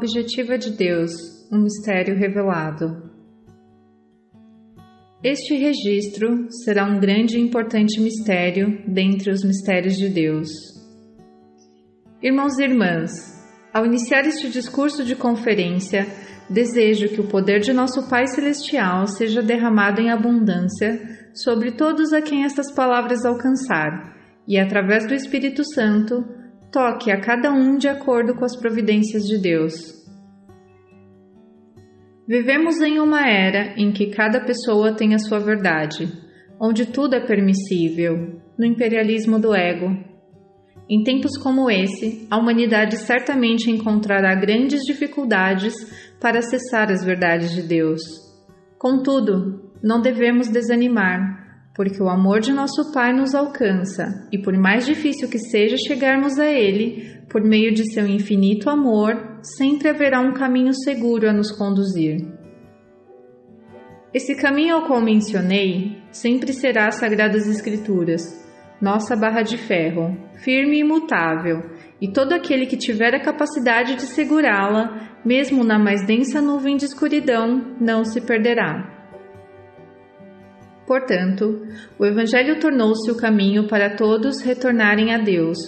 objetiva de Deus, um mistério revelado. Este registro será um grande e importante mistério dentre os mistérios de Deus. Irmãos e irmãs, ao iniciar este discurso de conferência, desejo que o poder de nosso Pai Celestial seja derramado em abundância sobre todos a quem estas palavras alcançar e, através do Espírito Santo, toque a cada um de acordo com as providências de Deus. Vivemos em uma era em que cada pessoa tem a sua verdade, onde tudo é permissível, no imperialismo do ego. Em tempos como esse, a humanidade certamente encontrará grandes dificuldades para acessar as verdades de Deus. Contudo, não devemos desanimar, porque o amor de nosso Pai nos alcança, e por mais difícil que seja chegarmos a Ele, por meio de seu infinito amor, sempre haverá um caminho seguro a nos conduzir. Esse caminho ao qual mencionei sempre será as Sagradas Escrituras, nossa barra de ferro, firme e imutável, e todo aquele que tiver a capacidade de segurá-la, mesmo na mais densa nuvem de escuridão, não se perderá. Portanto, o Evangelho tornou-se o caminho para todos retornarem a Deus.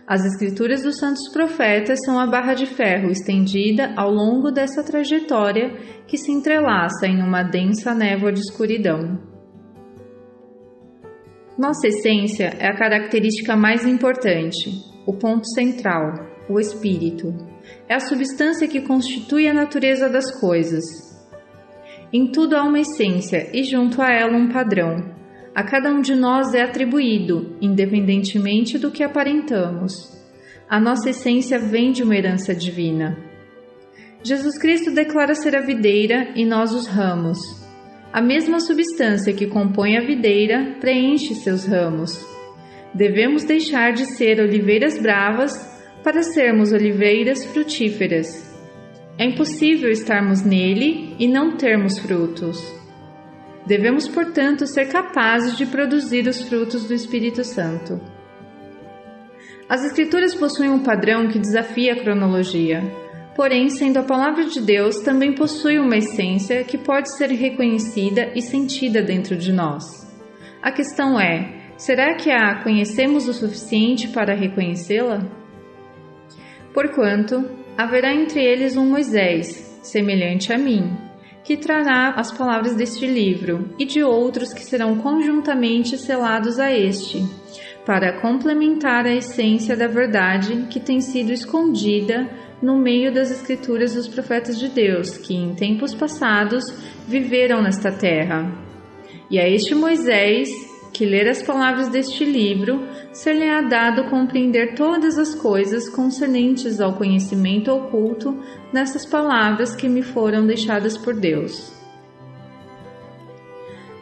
As Escrituras dos Santos Profetas são a barra de ferro estendida ao longo dessa trajetória que se entrelaça em uma densa névoa de escuridão. Nossa essência é a característica mais importante, o ponto central, o Espírito. É a substância que constitui a natureza das coisas. Em tudo há uma essência e junto a ela um padrão. A cada um de nós é atribuído, independentemente do que aparentamos. A nossa essência vem de uma herança divina. Jesus Cristo declara ser a videira e nós os ramos. A mesma substância que compõe a videira preenche seus ramos. Devemos deixar de ser oliveiras bravas para sermos oliveiras frutíferas. É impossível estarmos nele e não termos frutos. Devemos, portanto, ser capazes de produzir os frutos do Espírito Santo. As Escrituras possuem um padrão que desafia a cronologia. Porém, sendo a Palavra de Deus, também possui uma essência que pode ser reconhecida e sentida dentro de nós. A questão é, será que a conhecemos o suficiente para reconhecê-la? Porquanto, haverá entre eles um Moisés, semelhante a mim, que trará as palavras deste livro, e de outros que serão conjuntamente selados a este, para complementar a essência da verdade que tem sido escondida no meio das Escrituras dos profetas de Deus, que em tempos passados viveram nesta terra. E a este Moisés, que ler as palavras deste livro, ser-lhe-á dado compreender todas as coisas concernentes ao conhecimento oculto nessas palavras que me foram deixadas por Deus.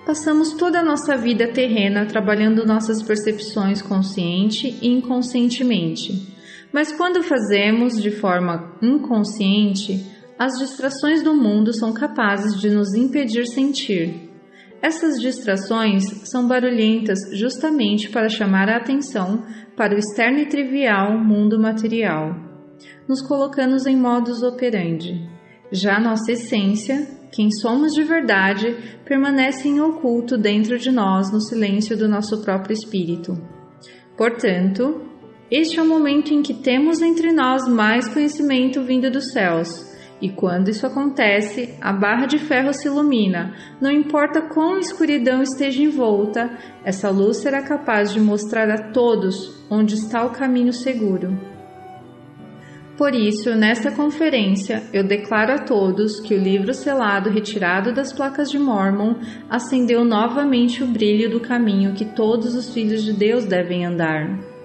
Passamos toda a nossa vida terrena trabalhando nossas percepções consciente e inconscientemente, mas quando fazemos de forma inconsciente, as distrações do mundo são capazes de nos impedir sentir. Essas distrações são barulhentas justamente para chamar a atenção para o externo e trivial mundo material, nos colocando em modus operandi. Já nossa essência, quem somos de verdade, permanece em oculto dentro de nós no silêncio do nosso próprio espírito. Portanto, este é o momento em que temos entre nós mais conhecimento vindo dos céus. E quando isso acontece, a barra de ferro se ilumina. Não importa quão escuridão esteja envolta, essa luz será capaz de mostrar a todos onde está o caminho seguro. Por isso, nesta conferência, eu declaro a todos que o livro selado retirado das placas de Mórmon acendeu novamente o brilho do caminho que todos os filhos de Deus devem andar.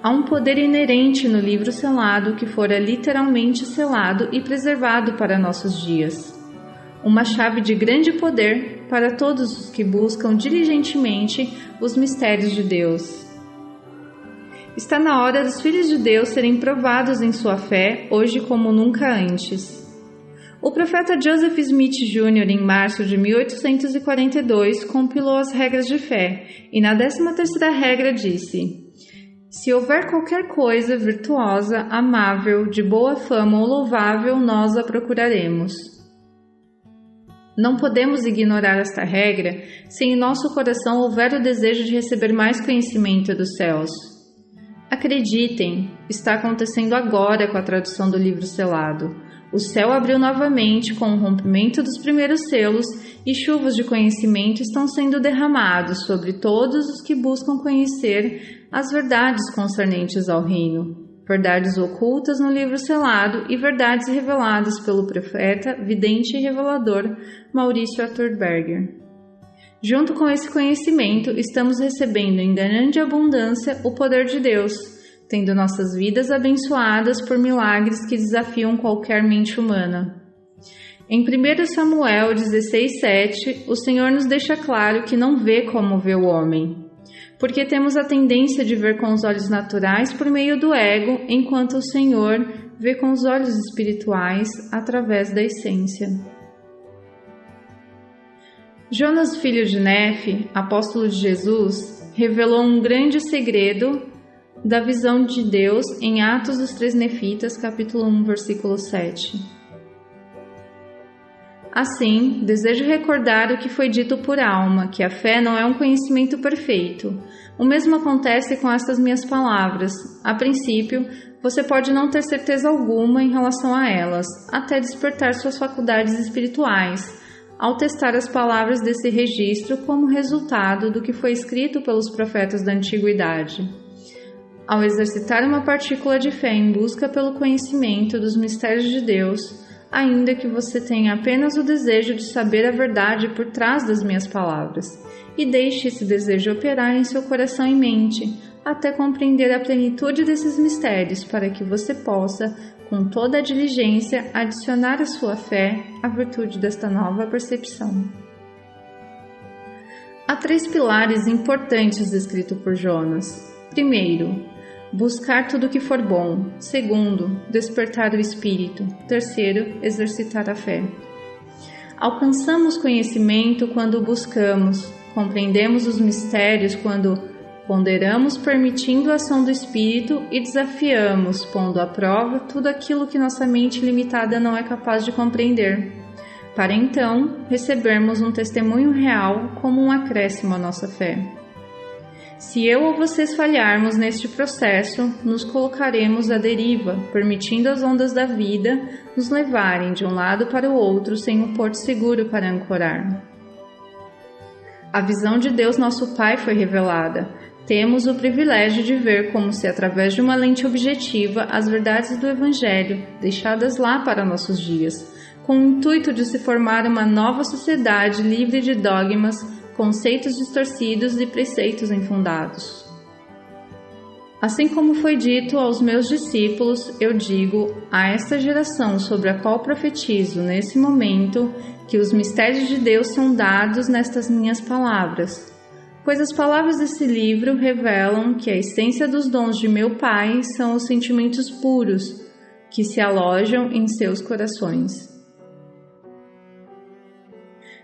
Há um poder inerente no livro selado que fora literalmente selado e preservado para nossos dias. Uma chave de grande poder para todos os que buscam diligentemente os mistérios de Deus. Está na hora dos filhos de Deus serem provados em sua fé, hoje como nunca antes. O profeta Joseph Smith Jr., em março de 1842, compilou as regras de fé, e na 13ª regra disse: Se houver qualquer coisa virtuosa, amável, de boa fama ou louvável, nós a procuraremos. Não podemos ignorar esta regra se em nosso coração houver o desejo de receber mais conhecimento dos céus. Acreditem, está acontecendo agora com a tradução do livro selado. O céu abriu novamente com o rompimento dos primeiros selos e chuvas de conhecimento estão sendo derramados sobre todos os que buscam conhecer as verdades concernentes ao reino, verdades ocultas no livro selado e verdades reveladas pelo profeta, vidente e revelador Maurício Aturberger. Junto com esse conhecimento, estamos recebendo em grande abundância o poder de Deus, tendo nossas vidas abençoadas por milagres que desafiam qualquer mente humana. Em 1 Samuel 16:7, o Senhor nos deixa claro que não vê como vê o homem, porque temos a tendência de ver com os olhos naturais por meio do ego, enquanto o Senhor vê com os olhos espirituais através da essência. Jonas, filho de Nefe, apóstolo de Jesus, revelou um grande segredo da visão de Deus em Atos dos Três Nefitas, capítulo 1, versículo 7. Assim, desejo recordar o que foi dito por Alma, que a fé não é um conhecimento perfeito. O mesmo acontece com estas minhas palavras. A princípio, você pode não ter certeza alguma em relação a elas, até despertar suas faculdades espirituais, ao testar as palavras desse registro como resultado do que foi escrito pelos profetas da antiguidade. Ao exercitar uma partícula de fé em busca pelo conhecimento dos mistérios de Deus, ainda que você tenha apenas o desejo de saber a verdade por trás das minhas palavras, e deixe esse desejo operar em seu coração e mente, até compreender a plenitude desses mistérios, para que você possa, com toda a diligência, adicionar à sua fé a virtude desta nova percepção. Há 3 pilares importantes descritos por Jonas. Primeiro, buscar tudo o que for bom. Segundo, despertar o espírito. Terceiro, exercitar a fé. Alcançamos conhecimento quando buscamos, compreendemos os mistérios quando ponderamos permitindo a ação do espírito e desafiamos, pondo à prova tudo aquilo que nossa mente limitada não é capaz de compreender, para então recebermos um testemunho real como um acréscimo à nossa fé. Se eu ou vocês falharmos neste processo, nos colocaremos à deriva, permitindo as ondas da vida nos levarem de um lado para o outro sem um porto seguro para ancorar. A visão de Deus, nosso Pai, foi revelada. Temos o privilégio de ver como se, através de uma lente objetiva, as verdades do Evangelho, deixadas lá para nossos dias, com o intuito de se formar uma nova sociedade livre de dogmas, conceitos distorcidos e preceitos infundados. Assim como foi dito aos meus discípulos, eu digo a esta geração sobre a qual profetizo nesse momento que os mistérios de Deus são dados nestas minhas palavras, pois as palavras desse livro revelam que a essência dos dons de meu Pai são os sentimentos puros que se alojam em seus corações.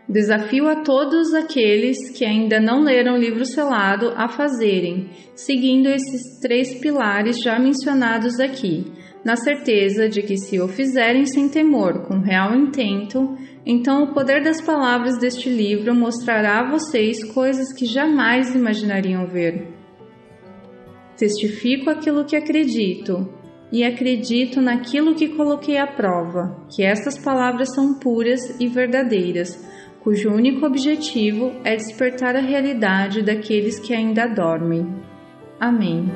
Desafio a todos aqueles que ainda não leram o livro selado a fazerem, seguindo esses 3 pilares já mencionados aqui, na certeza de que se o fizerem sem temor, com real intento, então o poder das palavras deste livro mostrará a vocês coisas que jamais imaginariam ver. Testifico aquilo que acredito, e acredito naquilo que coloquei à prova, que estas palavras são puras e verdadeiras, cujo único objetivo é despertar a realidade daqueles que ainda dormem. Amém.